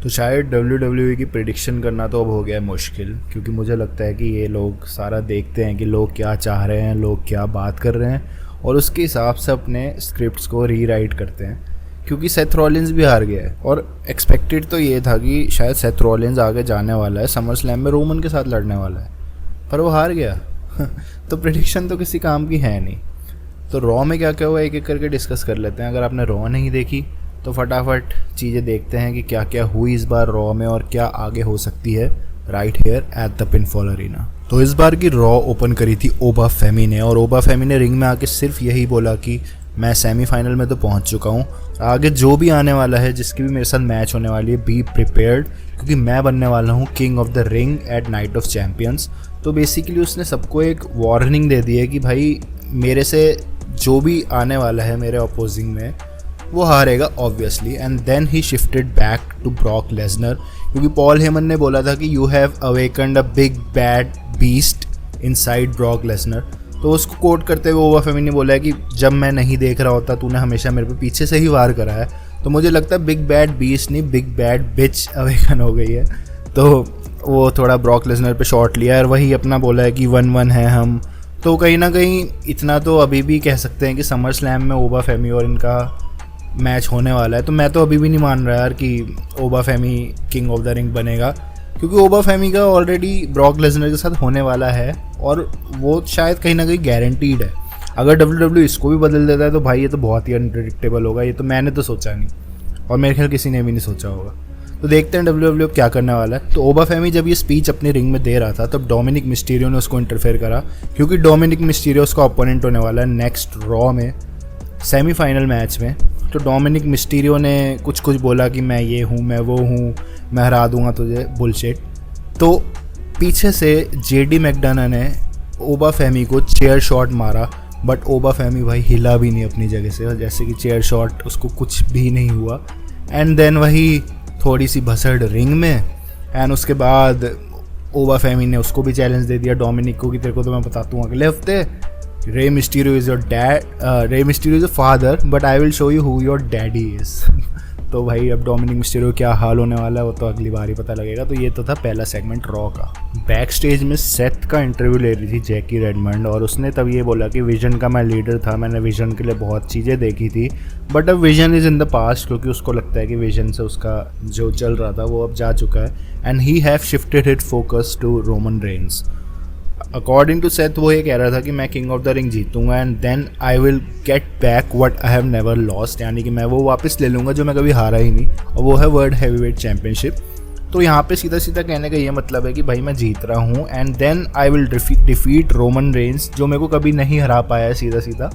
तो शायद WWE की प्रिडिक्शन करना तो अब हो गया है मुश्किल, क्योंकि मुझे लगता है कि ये लोग सारा देखते हैं कि लोग क्या चाह रहे हैं, लोग क्या बात कर रहे हैं, और उसके हिसाब से अपने स्क्रिप्ट्स को रीराइट करते हैं। क्योंकि सेथ रॉलिंस भी हार गया है, और एक्सपेक्टेड तो ये था कि शायद सेथ रॉलिंस आगे जाने वाला है, समर स्लैम में रोमन के साथ लड़ने वाला है, पर वो हार गया। तो प्रिडिक्शन तो किसी काम की है नहीं। तो रॉ में क्या क्या हुआ एक एक करके डिस्कस कर लेते हैं। अगर आपने रॉ नहीं देखी तो फटाफट चीज़ें देखते हैं कि क्या क्या हुई इस बार रॉ में और क्या आगे हो सकती है right here at the pinfall arena. तो इस बार की रॉ ओपन करी थी ओबा फेमी ने, और ओबा फेमी ने रिंग में आके सिर्फ यही बोला कि मैं सेमीफाइनल में तो पहुंच चुका हूं, आगे जो भी आने वाला है, जिसकी भी मेरे साथ मैच होने वाली है, बी प्रिपेयर्ड, क्योंकि मैं बनने वाला हूं king of the ring at night of champions. तो बेसिकली उसने सबको एक वार्निंग दे दी है कि भाई मेरे से जो भी आने वाला है मेरे अपोजिंग में वो हारेगा obviously. And then he shifted back to Brock Lesnar, क्योंकि पॉल हेमन ने बोला था कि you have awakened a big bad beast inside Brock Lesnar. तो उसको कोट करते हुए ओबा फेमी ने बोला है कि जब मैं नहीं देख रहा होता तूने हमेशा मेरे पे पीछे से ही वार करा है। तो मुझे लगता है बिग बैड बीस्ट नहीं, बिग बैड बिच अवेकन हो गई है। तो वो थोड़ा ब्रॉक लेसनर पे शॉट लिया और वही अपना बोला है कि 1-1 है हम। तो कहीं ना कहीं इतना तो अभी भी कह सकते हैं कि समर स्लैम में ओबा फेमी और इनका मैच होने वाला है। तो मैं तो अभी भी नहीं मान रहा यार कि ओबा फेमी किंग ऑफ द रिंग बनेगा, क्योंकि ओबा फेमी का ऑलरेडी ब्रॉक लेसनर के साथ होने वाला है और वो शायद कहीं ना कहीं गारंटीड है। अगर WWE इसको भी बदल देता है तो भाई ये तो बहुत ही अनप्रेडिक्टेबल होगा। ये तो मैंने तो सोचा नहीं, और मेरे ख्याल किसी ने भी नहीं सोचा होगा। तो देखते हैं WWE क्या करने वाला है। तो ओबा फेमी जब ये स्पीच अपने रिंग में दे रहा था तब डोमिनिक मिस्टीरियो ने उसको इंटरफेयर करा, क्योंकि डोमिनिक मिस्टीरियो उसका ओपोनेंट होने वाला है नेक्स्ट रॉ में सेमीफाइनल मैच में। तो डोमिनिक मिस्टीरियो ने कुछ कुछ बोला कि मैं ये हूँ, मैं वो हूँ, मैं हरा दूंगा तुझे, बुलशिट। तो पीछे से JD मैकडोना ने ओबा फेमी को चेयर शॉट मारा, बट ओबा फेमी भाई हिला भी नहीं अपनी जगह से, जैसे कि चेयर शॉट उसको कुछ भी नहीं हुआ। एंड देन वही थोड़ी सी भसड़ रिंग में, एंड उसके बाद ओबा फेमी ने उसको भी चैलेंज दे दिया डोमिनिक को कि तेरे को तो मैं बताता हूँ अगले हफ्ते Rey Mysterio is your dad, Rey Mysterio is a father, but I will show you who your daddy is. तो भाई अब डोमिनिक मिस्टीरियो क्या हाल होने वाला है वो तो अगली बार ही पता लगेगा। तो ये तो था पहला सेगमेंट रॉ का। बैक स्टेज में सेथ का इंटरव्यू ले रही थी जैकी रेडमंड, और उसने तब ये बोला कि विजन का मैं लीडर था, मैंने विजन के लिए बहुत चीज़ें देखी थी, बट अब vision is in the past, क्योंकि उसको लगता है कि विजन से उसका जो चल रहा था वो अब जा चुका है। And he have shifted his focus to Roman Reigns. According to Seth वो ये कह रहा था कि मैं किंग ऑफ द रिंग जीतूंगा, and then I will get back what I have never lost, यानी कि मैं वो वापस ले लूँगा जो मैं कभी हारा ही नहीं, और वो है वर्ल्ड हैवीवेट चैंपियनशिप। तो यहाँ पे सीधा सीधा कहने का ये मतलब है कि भाई मैं जीत रहा हूँ, and then I will defeat Roman Reigns जो मेरे को कभी नहीं हरा पाया है सीधा सीधा,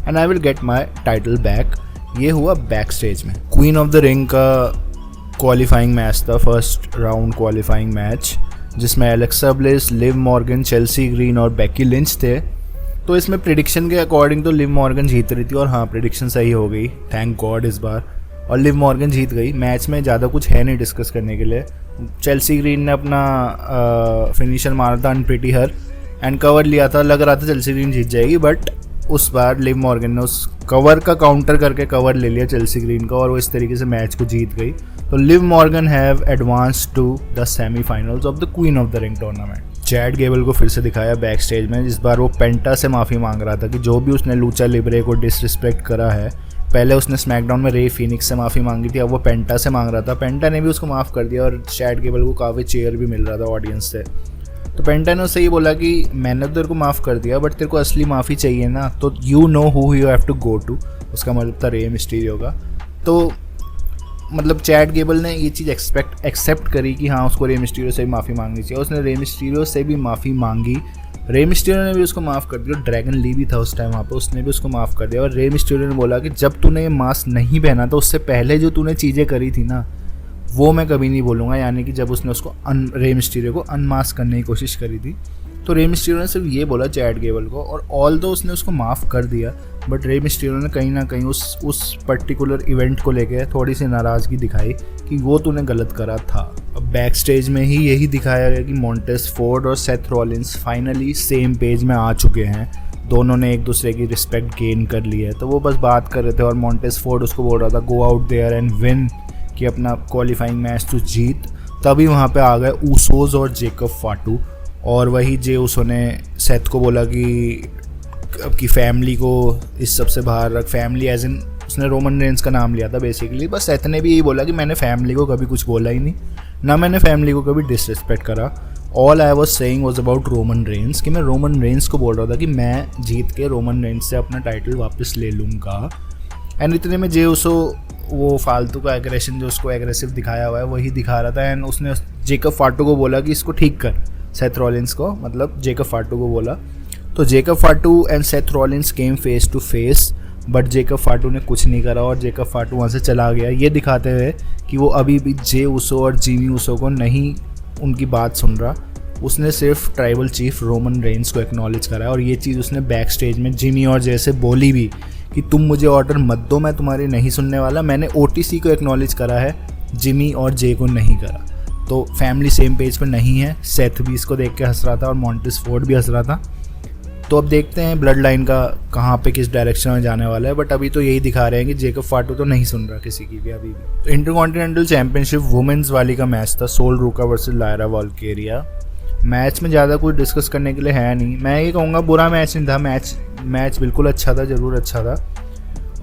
and I will get my title back. ये हुआ बैक स्टेज में। क्वीन ऑफ द रिंग का क्वालिफाइंग मैच था, फर्स्ट राउंड क्वालिफाइंग मैच, जिसमें Alexa bliss, Liv Morgan, Chelsea green और बेकी लिंच थे। तो इसमें प्रिडिक्शन के अकॉर्डिंग तो लिव मॉर्गन जीत रही थी, और हाँ प्रिडिक्शन सही हो गई, थैंक गॉड इस बार, और लिव मॉर्गन जीत गई। मैच में ज़्यादा कुछ है नहीं डिस्कस करने के लिए। चेल्सी ग्रीन ने अपना फिनिशर मारा था अनप्रिटी हर, एंड कवर लिया था, लग रहा था चेल्सी ग्रीन जीत जाएगी, बट उस बार लिव मॉर्गन ने उस कवर का काउंटर करके कवर ले लिया चेल्सी ग्रीन का, और वो इस तरीके से मैच को जीत गई। तो Liv Morgan have advance to the semifinals of the Queen of the Ring tournament. Chad Gable को फिर से दिखाया बैक स्टेज में, जिस बार वो पेंटा से माफ़ी मांग रहा था कि जो भी उसने लूचा लिब्रे को डिसरिस्पेक्ट करा है। पहले उसने स्मैकडाउन में रे फिनिक्स से माफ़ी मांगी थी, अब वो पेंटा से मांग रहा था। पेंटा ने भी उसको माफ़ कर दिया, और चैड गेबल को काफ़ी चेयर भी मिल रहा था ऑडियंस से। तो पेंटा ने उससे ये बोला कि मैंने तेरे को माफ़ कर दिया, बट तेरे को असली माफ़ी चाहिए ना, तो you know who you have to go to. उसका मतलब था रे मिस्टीरियो का। तो मतलब चैड गेबल ने ये चीज़ एक्सेप्ट करी कि हाँ उसको रे मिस्टीरियो से भी माफ़ी मांगनी चाहिए। उसने रे मिस्टीरियो से भी माफ़ी मांगी, रे मिस्टीरियो ने भी उसको माफ़ कर दिया। ड्रैगन ली भी था उस टाइम वहाँ पे, उसने भी उसको माफ़ कर दिया। और रे मिस्टीरियो ने बोला कि जब तूने ये मास्क नहीं पहना था उससे पहले जो तूने चीज़ें करी थी ना, वो मैं कभी नहीं बोलूँगा। यानी कि जब उसने उसको रे मिस्टीरियो को अनमास्क करने की कोशिश करी थी, तो रे मिस्टीरियो ने सिर्फ ये बोला चैड गेबल को, और ऑल दो उसने उसको माफ़ कर दिया, बट रे मिस्टीरियो ने कहीं ना कहीं उस पर्टिकुलर इवेंट को लेके थोड़ी सी नाराज़गी दिखाई कि वो तूने गलत करा था। अब बैक स्टेज में ही यही दिखाया गया कि मॉन्टेस फोर्ड और Seth Rollins finally same page में आ चुके हैं। दोनों ने एक दूसरे की रिस्पेक्ट गेन कर ली है। तो वो बस बात कर रहे थे, और मॉन्टेस फोर्ड उसको बोल रहा था go out there and win, कि अपना क्वालिफाइंग मैच तो जीत, तभी वहाँ पे आ गए ऊसोज और जेकब फाटू। और वही जे ऊसो ने सेथ को बोला कि आपकी फैमिली को इस सब से बाहर रख, फैमिली एज इन उसने रोमन रेंस का नाम लिया था बेसिकली। बस सेथ ने भी यही बोला कि मैंने फैमिली को कभी कुछ बोला ही नहीं, ना मैंने फैमिली को कभी डिसरिस्पेक्ट करा। All I was saying was about Roman Reigns, कि मैं रोमन रेंस को बोल रहा था कि मैं जीत के रोमन रेंस से अपना टाइटल वापस ले लूँगा। एंड इतने में जे ऊसो वो फालतू का एग्रेशन जो उसको एग्रेसिव दिखाया हुआ है वही दिखा रहा था। एंड उसने जेकब फाटू को बोला कि इसको ठीक कर, सेथ रॉलिंस को, मतलब जेकब फाटू को बोला। तो Jacob Fatu and Seth Rollins came face to face, but Jacob Fatu ने कुछ नहीं करा और जेकब फाटू वहाँ से चला गया, ये दिखाते हुए कि वो अभी भी जे ऊसो और जिमी ऊसो को नहीं उनकी बात सुन रहा। उसने सिर्फ ट्राइबल चीफ रोमन रेंस को एक्नॉलेज करा, और ये चीज़ उसने बैक स्टेज में जिमी और जे से बोली भी कि तुम मुझे ऑर्डर मत दो, मैं तुम्हारी नहीं सुनने वाला। मैंने ओटीसी को एक्नॉलेज करा है, जिमी और जे को नहीं करा। तो फैमिली सेम पेज पर नहीं है। सेथ भी इसको देख के हंस रहा था और मॉन्टेस फोर्ड भी हंस रहा था। तो अब देखते हैं ब्लड लाइन का कहाँ पे किस डायरेक्शन में जाने वाला है, बट अभी तो यही दिखा रहे हैं कि जेकब फाटू तो नहीं सुन रहा किसी की भी अभी भी। तो इंटरकॉन्टिनेंटल चैंपियनशिप वुमेन्स वाली का मैच था, सोल रूका वर्सेस लायरा वॉल्केरिया। मैच में ज़्यादा कुछ डिस्कस करने के लिए है नहीं। मैं ये कहूँगा बुरा मैच नहीं था, मैच बिल्कुल अच्छा था, ज़रूर अच्छा था।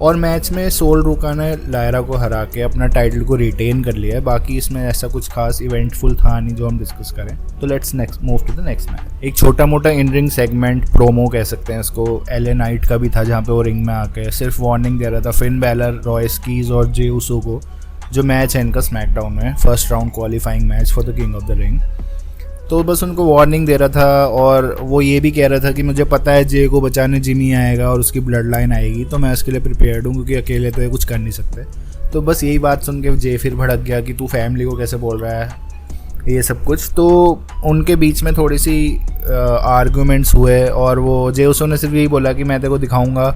और मैच में सोल रूका ने लायरा को हरा के अपना टाइटल को रिटेन कर लिया है। बाकी इसमें ऐसा कुछ खास इवेंटफुल था नहीं जो हम डिस्कस करें। तो let's next move to the next match. एक छोटा मोटा इन रिंग सेगमेंट, प्रोमो कह सकते हैं इसको, एलए नाइट का भी था, जहाँ पे वो रिंग में आके सिर्फ वार्निंग दे रहा था फिन बैलर, रॉय स्कीज और जे ऊसो को, जो मैच है इनका स्मैकडाउन में, first round qualifying match for the king of the ring. तो बस उनको वार्निंग दे रहा था, और वो ये भी कह रहा था कि मुझे पता है जे को बचाने जिमी आएगा और उसकी ब्लड लाइन आएगी, तो मैं उसके लिए प्रिपेयर्ड हूँ, क्योंकि अकेले तो ये कुछ कर नहीं सकते। तो बस यही बात सुन के जे फिर भड़क गया कि तू फैमिली को कैसे बोल रहा है, ये सब कुछ। तो उनके बीच में थोड़ी सी आर्गूमेंट्स हुए, और वो जे ऊसो ने सिर्फ यही बोला कि मैं तेरे को दिखाऊंगा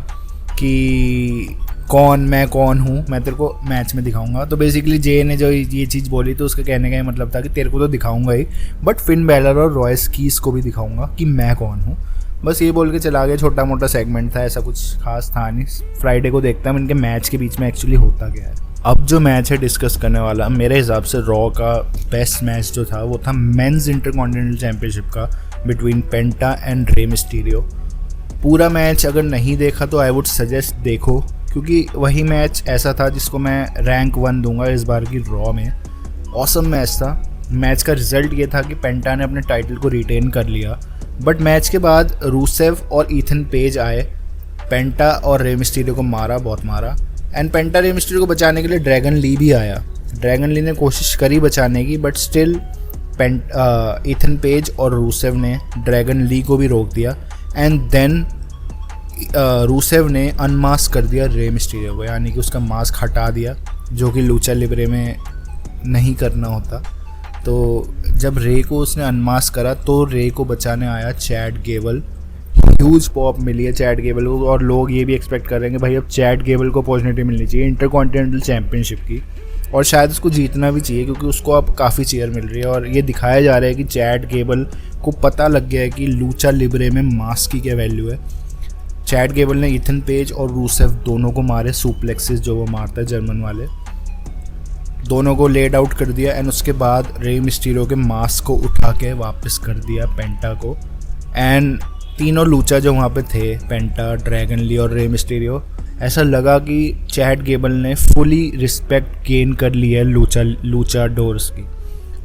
कि मैं कौन हूँ, मैं तेरे को मैच में दिखाऊंगा। तो बेसिकली जे ने जो ये चीज़ बोली, तो उसके कहने का मतलब था कि तेरे को तो दिखाऊंगा ही, बट फिन बैलर और रॉय स्कीज को भी दिखाऊंगा कि मैं कौन हूँ। बस ये बोल के चला गया। छोटा मोटा सेगमेंट था, ऐसा कुछ खास था नहीं। फ्राइडे को देखता हूँ इनके मैच के बीच में एक्चुअली होता क्या है। अब जो मैच है डिस्कस करने वाला, मेरे हिसाब से रॉ का बेस्ट मैच जो था वो था मेंस इंटरकॉन्टिनेंटल चैंपियनशिप का between penta and Rey Mysterio. पूरा मैच अगर नहीं देखा तो आई वुड सजेस्ट देखो, क्योंकि वही मैच ऐसा था जिसको मैं रैंक 1 दूंगा इस बार की रॉ में। ऑसम मैच था। मैच का रिजल्ट ये था कि पेंटा ने अपने टाइटल को रिटेन कर लिया, बट मैच के बाद रूसेव और ईथन पेज आए, पेंटा और रे मिस्टीरियो को मारा, बहुत मारा। एंड पेंटा रे मिस्टीरियो को बचाने के लिए ड्रैगन ली भी आया। ड्रैगन ली ने कोशिश करी बचाने की, बट स्टिल ईथन पेज और रूसेव ने ड्रैगन ली को भी रोक दिया। एंड देन रूसेव ने अनमास्क कर दिया रे मिस्टीरियो को, यानी कि उसका मास्क हटा दिया, जो कि लूचा लिब्रे में नहीं करना होता। तो जब रे को उसने अनमास्क करा तो रे को बचाने आया चैड गेबल। ह्यूज पॉप मिली है चैड गेबल को, और लोग ये भी एक्सपेक्ट कर रहे हैं कि भाई अब चैड गेबल को अपॉर्चुनिटी मिलनी चाहिए इंटरकॉन्टिनेंटल चैंपियनशिप की, और शायद उसको जीतना भी चाहिए, क्योंकि उसको अब काफ़ी चेयर मिल रही है। और ये दिखाया जा रहा है कि चैड गेबल को पता लग गया है कि लूचा लिब्रे में मास्क की क्या वैल्यू है। चैड गेबल ने ईथन पेज और रूसेव दोनों को मारे सुप्लेक्सेस, जो वो मारता है जर्मन वाले, दोनों को लेड आउट कर दिया। एंड उसके बाद रे मिस्टीरियो के मास्क को उठा के वापस कर दिया पेंटा को। एंड तीनों लूचा जो वहाँ पे थे, पेंटा, ड्रैगन ली और रे मिस्टीरियो, ऐसा लगा कि चैड गेबल ने फुली रिस्पेक्ट गेन कर ली है लूचा डोर्स की।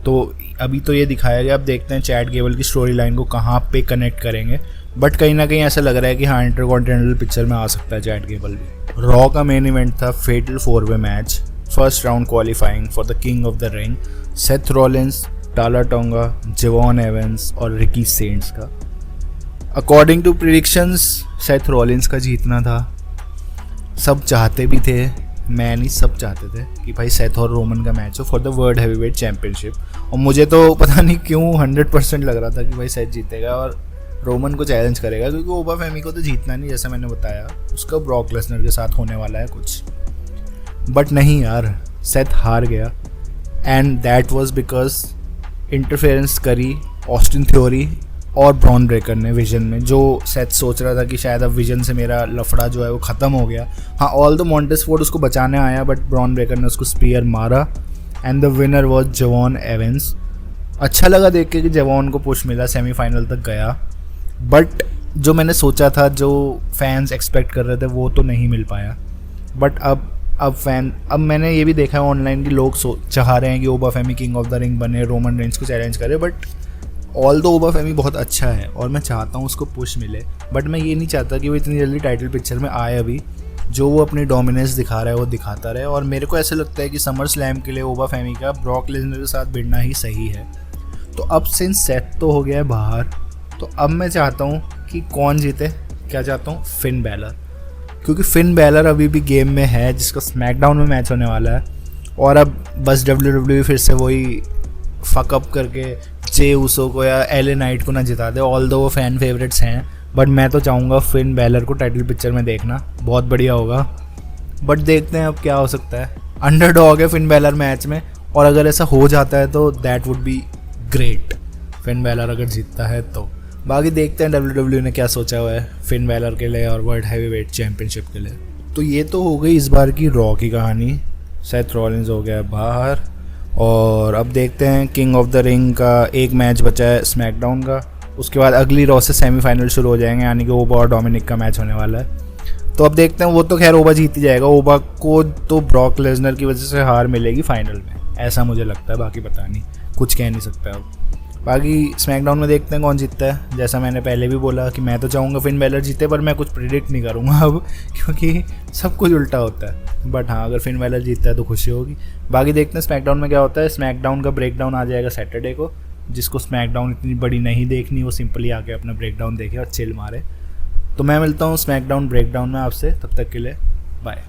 तो अभी तो ये दिखाया गया, अब देखते हैं चैड गेबल की स्टोरी लाइन को कहाँ पे कनेक्ट करेंगे, बट कहीं ना कहीं ऐसा लग रहा है कि हाँ इंटरकॉन्टिनेंटल पिक्चर में आ सकता है चैड गेबल भी। रॉ का मेन इवेंट था फेटल 4-वे match, first round qualifying for the king of the ring, Seth Rollins, Tala Tonga, Jevon Evans और रिकी सेंट्स का। According to predictions Seth Rollins का जीतना था, सब चाहते भी थे, मैं नहीं, सब चाहते थे कि भाई सेथ और रोमन का मैच हो for the world heavyweight championship. और मुझे तो पता नहीं क्यों 100% लग रहा था कि भाई सेथ जीतेगा और रोमन को चैलेंज करेगा, क्योंकि ओबा फेमी को तो जीतना नहीं, जैसा मैंने बताया, उसका ब्रॉक लेसनर के साथ होने वाला है कुछ। बट नहीं यार, सेथ हार गया। And that was because interference करी ऑस्टिन थ्योरी और ब्रॉन ब्रेकर ने विजन में, जो सेथ सोच रहा था कि शायद अब विजन से मेरा लफड़ा जो है वो ख़त्म हो गया। हाँ, ऑल द मॉन्टेसफोर्ड उसको बचाने आया बट ब्रॉन ब्रेकर ने उसको स्पीयर मारा एंड द विनर वॉज जवॉन एवेंस। अच्छा लगा देख के कि जवॉन को पुश मिला, सेमीफाइनल तक गया, बट जो मैंने सोचा था, जो फैंस एक्सपेक्ट कर रहे थे वो तो नहीं मिल पाया। बट अब मैंने ये भी देखा है ऑनलाइन कि लोग चाह रहे हैं कि ओबाफेमी किंग ऑफ द रिंग बने, रोमन रेंज को चैलेंज करे, बट ऑल दो ओबाफेमी बहुत अच्छा है और मैं चाहता हूँ उसको पुश मिले, बट मैं ये नहीं चाहता कि वो इतनी जल्दी टाइटल पिक्चर में आए। अभी जो वो अपनी डोमिनेंस दिखा रहा है वो दिखाता रहे, और मेरे को ऐसा लगता है कि समर स्लैम के लिए ओबाफेमी का ब्रॉक लेसनर के साथ भिड़ना ही सही है। तो अब सिंस सेथ तो हो गया है बाहर, तो अब मैं चाहता हूँ कि कौन जीते। क्या चाहता हूँ? फिन बैलर, क्योंकि फिन बैलर अभी भी गेम में है, जिसका स्मैकडाउन में मैच होने वाला है। और अब बस WWE फिर से वही फकअप करके जे उसो को या एले नाइट को ना जिता दे, ऑल दो वो फ़ैन फेवरेट्स हैं, बट मैं तो चाहूँगा फिन बैलर को टाइटल पिक्चर में देखना, बहुत बढ़िया होगा। बट देखते हैं अब क्या हो सकता है। अंडरडॉग है फिन बैलर मैच में, और अगर ऐसा हो जाता है तो that would be great, Finn Balor अगर जीतता है तो। बाकी देखते हैं WWE ने क्या सोचा हुआ है फिन बैलर के लिए और वर्ल्ड हैवीवेट चैम्पियनशिप के लिए। तो ये तो हो गई इस बार की रॉ की कहानी। सेथ रॉलिंस हो गया बाहर, और अब देखते हैं किंग ऑफ द रिंग का एक मैच बचा है स्मैकडाउन का, उसके बाद अगली रॉ से सेमीफाइनल शुरू हो जाएंगे, यानी कि ओबा और डोमिनिक का मैच होने वाला है। तो अब देखते हैं, वो तो खैर ओबा जीत ही जाएगा, ओबा को तो ब्रॉक लेसनर की वजह से हार मिलेगी फाइनल में, ऐसा मुझे लगता है, बाकी पता नहीं, कुछ कह नहीं सकता अब। बाकी स्मैकडाउन में देखते हैं कौन जीतता है। जैसा मैंने पहले भी बोला कि मैं तो चाहूँगा फिन बैलर जीते, पर मैं कुछ प्रिडिक्ट नहीं करूँगा अब, क्योंकि सब कुछ उल्टा होता है। बट हाँ, अगर फिन बैलर जीतता है तो खुशी होगी। बाकी देखते हैं स्मैकडाउन में क्या होता है। स्मैकडाउन का ब्रेकडाउन आ जाएगा सैटरडे को, जिसको स्मैकडाउन इतनी बड़ी नहीं देखनी, वो सिंपली आके अपना ब्रेकडाउन देखे और चिल मारे। तो मैं मिलता हूँ स्मैकडाउन ब्रेकडाउन में आपसे, तब तक के लिए बाय।